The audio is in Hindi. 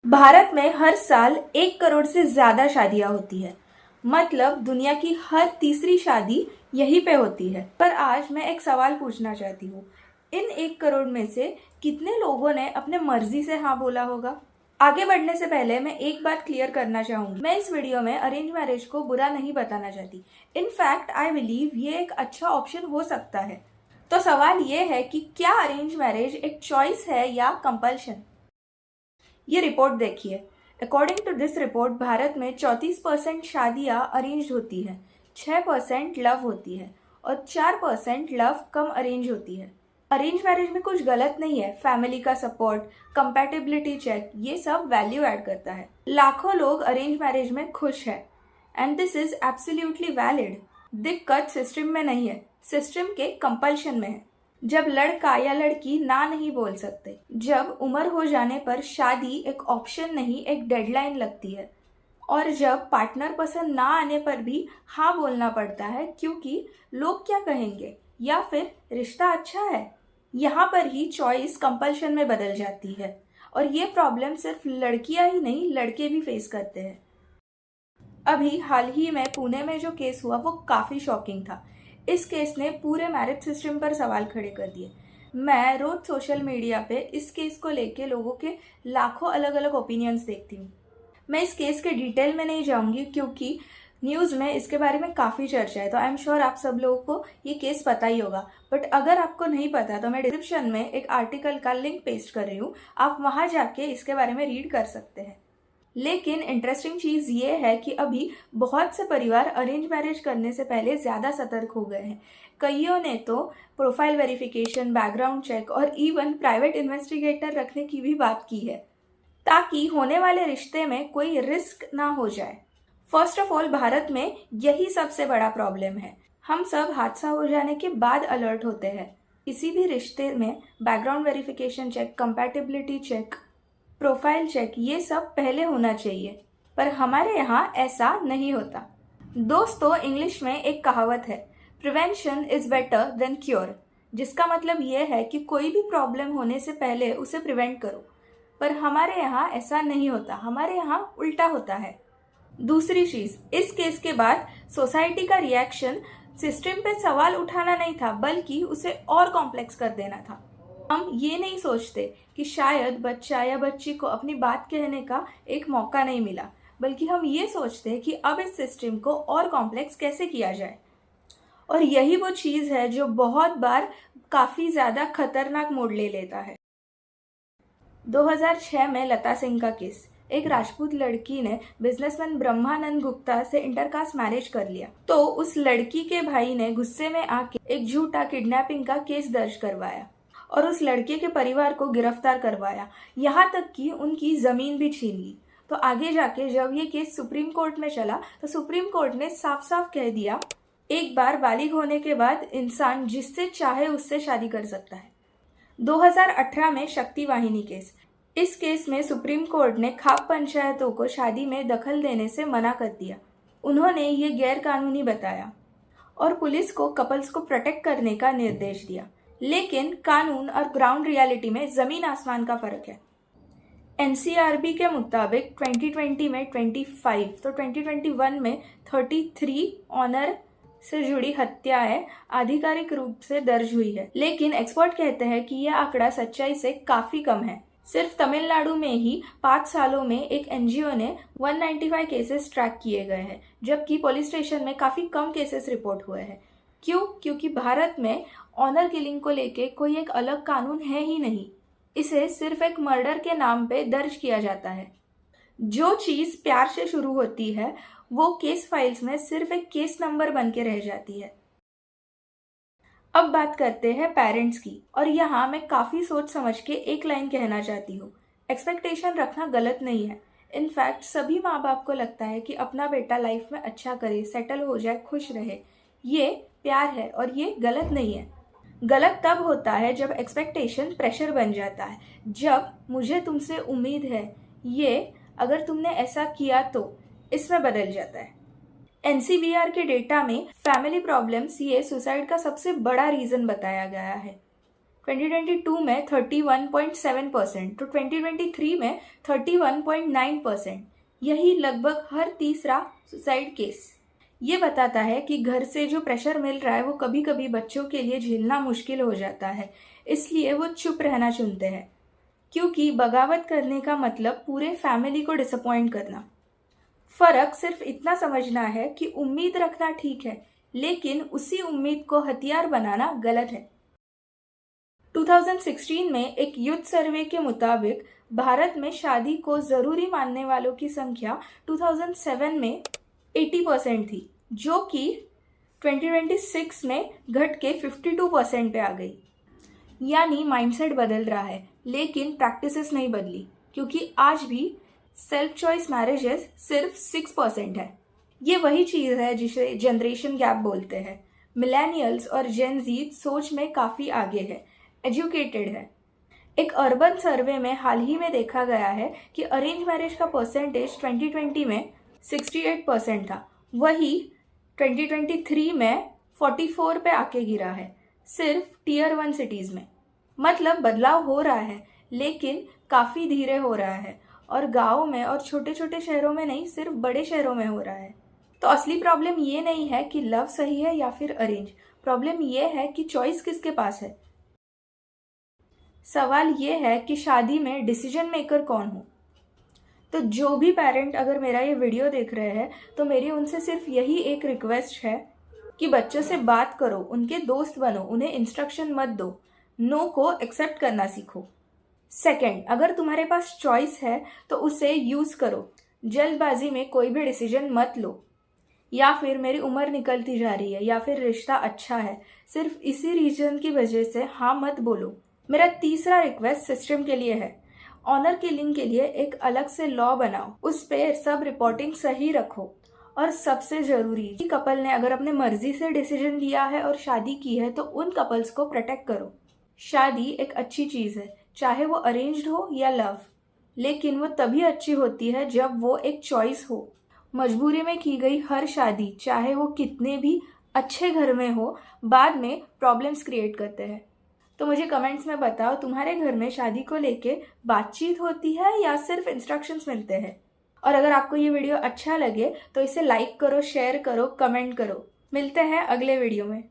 भारत में हर साल 1 करोड़ से ज्यादा शादियां होती है। मतलब दुनिया की हर तीसरी शादी यहीं पे होती है। पर आज मैं एक सवाल पूछना चाहती हूँ, इन 1 करोड़ में से कितने लोगों ने अपने मर्जी से हाँ बोला होगा? आगे बढ़ने से पहले मैं एक बात क्लियर करना चाहूंगी, मैं इस वीडियो में अरेंज मैरिज को बुरा नहीं बताना चाहती। इनफैक्ट आई बिलीव ये एक अच्छा ऑप्शन हो सकता है। तो सवाल ये है कि क्या अरेंज मैरिज एक चॉइस है या कंपल्शन? ये रिपोर्ट देखिए। According to this report, Bharat में 34% शादियां अरेंज होती है, 6% लव होती है और 4% लव कम अरेंज होती है। अरेंज मैरिज में कुछ गलत नहीं है। फैमिली का सपोर्ट, कंपैटिबिलिटी चेक, ये सब वैल्यू ऐड करता है। लाखों लोग अरेंज मैरिज में खुश है and this is absolutely valid. दिक्कत सिस्टम में नहीं है, सिस्टम के कंपल्शन में है। जब लड़का या लड़की ना नहीं बोल सकते, जब उम्र हो जाने पर शादी एक ऑप्शन नहीं एक डेडलाइन लगती है, और जब पार्टनर पसंद ना आने पर भी हाँ बोलना पड़ता है क्योंकि लोग क्या कहेंगे या फिर रिश्ता अच्छा है, यहाँ पर ही चॉइस कंपल्शन में बदल जाती है। और ये प्रॉब्लम सिर्फ लड़कियां ही नहीं, लड़के भी फेस करते हैं। अभी हाल ही में पुणे में जो केस हुआ वो काफ़ी शॉकिंग था। इस केस ने पूरे मैरिज सिस्टम पर सवाल खड़े कर दिए। मैं रोज सोशल मीडिया पे इस केस को लेके लोगों के लाखों अलग अलग ओपिनियंस देखती हूँ। मैं इस केस के डिटेल में नहीं जाऊंगी क्योंकि न्यूज़ में इसके बारे में काफ़ी चर्चा है, तो आई एम श्योर आप सब लोगों को ये केस पता ही होगा। बट अगर आपको नहीं पता तो मैं डिस्क्रिप्शन में एक आर्टिकल का लिंक पेस्ट कर रही हूँ, आप वहाँ जाके इसके बारे में रीड कर सकते हैं। लेकिन इंटरेस्टिंग चीज़ ये है कि अभी बहुत से परिवार अरेंज मैरिज करने से पहले ज़्यादा सतर्क हो गए हैं। कईयों ने तो प्रोफाइल वेरिफिकेशन, बैकग्राउंड चेक और इवन प्राइवेट इन्वेस्टिगेटर रखने की भी बात की है, ताकि होने वाले रिश्ते में कोई रिस्क ना हो जाए। फर्स्ट ऑफ ऑल, भारत में यही सबसे बड़ा प्रॉब्लम है। हम सब हादसा हो जाने के बाद अलर्ट होते हैं। किसी भी रिश्ते में background verification check, compatibility check, profile check, ये सब पहले होना चाहिए, पर हमारे यहाँ ऐसा नहीं होता। दोस्तों, इंग्लिश में एक कहावत है, prevention is better than cure, जिसका मतलब ये है कि कोई भी प्रॉब्लम होने से पहले उसे प्रिवेंट करो। पर हमारे यहाँ ऐसा नहीं होता, हमारे यहाँ उल्टा होता है। दूसरी चीज, इस केस के बाद सोसाइटी का रिएक्शन सिस्टम पे सवाल उठाना नहीं था, बल्कि उसे और कॉम्प्लेक्स कर देना था। हम ये नहीं सोचते कि शायद बच्चा या बच्ची को अपनी बात कहने का एक मौका नहीं मिला, बल्कि हम ये सोचते हैं कि अब इस सिस्टम को और कॉम्प्लेक्स कैसे किया जाए। और यही वो चीज़ है जो बहुत बार काफ़ी ज़्यादा खतरनाक मोड़ ले लेता है। 2006 में लता सिंह का केस। एक राजपूत लड़की ने बिजनेसमैन ब्रह्मानंद गुप्ता से इंटरकास्ट मैरिज कर लिया, तो उस लड़की के भाई ने गुस्से में आके एक झूठा किडनैपिंग का केस दर्ज करवाया और उस लड़के के परिवार को गिरफ्तार करवाया, यहाँ तक कि उनकी जमीन भी छीन ली। तो आगे जाके जब ये केस सुप्रीम कोर्ट में चला तो सुप्रीम कोर्ट ने साफ साफ कह दिया, एक बार बालिग होने के बाद इंसान जिससे चाहे उससे शादी कर सकता है। 2018 में शक्ति वाहिनी केस। इस केस में सुप्रीम कोर्ट ने खाप पंचायतों को शादी में दखल देने से मना कर दिया। उन्होंने ये गैर कानूनी बताया और पुलिस को कपल्स को प्रोटेक्ट करने का निर्देश दिया। लेकिन कानून और ग्राउंड रियलिटी में जमीन आसमान का फर्क है। एनसीआरबी के मुताबिक 2020 में 25, तो 2021 में 33 ऑनर से जुड़ी हत्याएं आधिकारिक रूप से दर्ज हुई है। लेकिन एक्सपर्ट कहते हैं कि यह आंकड़ा सच्चाई से काफी कम है। सिर्फ तमिलनाडु में ही 5 सालों में एक एनजीओ ने 195 केसेस ट्रैक किए गए हैं, जबकि पुलिस स्टेशन में काफी कम केसेस रिपोर्ट हुए हैं। क्यों? क्योंकि भारत में ऑनर किलिंग को लेके कोई एक अलग कानून है ही नहीं। इसे सिर्फ एक मर्डर के नाम पे दर्ज किया जाता है। जो चीज प्यार से शुरू होती है वो केस फाइल्स में सिर्फ एक केस नंबर बन के रह जाती है। अब बात करते हैं पेरेंट्स की, और यहाँ मैं काफी सोच समझ के एक लाइन कहना चाहती हूँ, एक्सपेक्टेशन रखना गलत नहीं है। इनफैक्ट सभी माँ बाप को लगता है कि अपना बेटा लाइफ में अच्छा करे, सेटल हो जाए, खुश रहे, ये प्यार है और ये गलत नहीं है। गलत तब होता है जब एक्सपेक्टेशन प्रेशर बन जाता है, जब मुझे तुमसे उम्मीद है, ये अगर तुमने ऐसा किया तो, इसमें बदल जाता है। एनसीबीआर के डेटा में फैमिली प्रॉब्लम्स ये सुसाइड का सबसे बड़ा रीजन बताया गया है। 2022 में 31.7% तो 2023 में 31.9%। यही लगभग हर तीसरा सुसाइड केस। ये बताता है कि घर से जो प्रेशर मिल रहा है वो कभी कभी बच्चों के लिए झेलना मुश्किल हो जाता है, इसलिए वो चुप रहना चुनते हैं, क्योंकि बगावत करने का मतलब पूरे फैमिली को डिसअपॉइंट करना। फर्क सिर्फ इतना समझना है कि उम्मीद रखना ठीक है, लेकिन उसी उम्मीद को हथियार बनाना गलत है। 2016 में एक यूथ सर्वे के मुताबिक भारत में शादी को जरूरी मानने वालों की संख्या 2007 में 80% थी, जो कि 2026 में घट के 52% पे आ गई। यानी माइंडसेट बदल रहा है, लेकिन प्रैक्टिसेस नहीं बदली, क्योंकि आज भी सेल्फ चॉइस मैरिजेस सिर्फ 6% है। ये वही चीज़ है जिसे जनरेशन गैप बोलते हैं। मिलेनियल्स और जेन जी सोच में काफ़ी आगे है, एजुकेटेड है। एक अर्बन सर्वे में हाल ही में देखा गया है कि अरेंज मैरिज का परसेंटेज 2020 में 68% था, वही 2023 में 44 पे आके गिरा है, सिर्फ टियर 1 सिटीज़ में। मतलब बदलाव हो रहा है, लेकिन काफ़ी धीरे हो रहा है, और गाँव में और छोटे छोटे शहरों में नहीं, सिर्फ बड़े शहरों में हो रहा है। तो असली प्रॉब्लम ये नहीं है कि लव सही है या फिर अरेंज, प्रॉब्लम ये है कि चॉइस किसके पास है। सवाल ये है कि शादी में डिसीजन मेकर कौन हो। तो जो भी पेरेंट अगर मेरा ये वीडियो देख रहे हैं, तो मेरी उनसे सिर्फ यही एक रिक्वेस्ट है कि बच्चों से बात करो, उनके दोस्त बनो, उन्हें इंस्ट्रक्शन मत दो, नो को एक्सेप्ट करना सीखो। सेकंड, अगर तुम्हारे पास चॉइस है तो उसे यूज़ करो। जल्दबाजी में कोई भी डिसीजन मत लो, या फिर मेरी उम्र निकलती जा रही है, या फिर रिश्ता अच्छा है, सिर्फ इसी रीजन की वजह से हाँ मत बोलो। मेरा तीसरा रिक्वेस्ट सिस्टम के लिए है। ऑनर किलिंग के लिए एक अलग से लॉ बनाओ, उस पे सब रिपोर्टिंग सही रखो। और सबसे जरूरी, कि कपल ने अगर अपने मर्जी से डिसीजन लिया है और शादी की है, तो उन कपल्स को प्रोटेक्ट करो। शादी एक अच्छी चीज़ है, चाहे वो अरेंज्ड हो या लव, लेकिन वो तभी अच्छी होती है जब वो एक चॉइस हो। मजबूरी में की गई हर शादी, चाहे वो कितने भी अच्छे घर में हो, बाद में प्रॉब्लम्स क्रिएट करते हैं। तो मुझे कमेंट्स में बताओ, तुम्हारे घर में शादी को लेके बातचीत होती है या सिर्फ इंस्ट्रक्शंस मिलते हैं। और अगर आपको ये वीडियो अच्छा लगे तो इसे लाइक करो, शेयर करो, कमेंट करो। मिलते हैं अगले वीडियो में।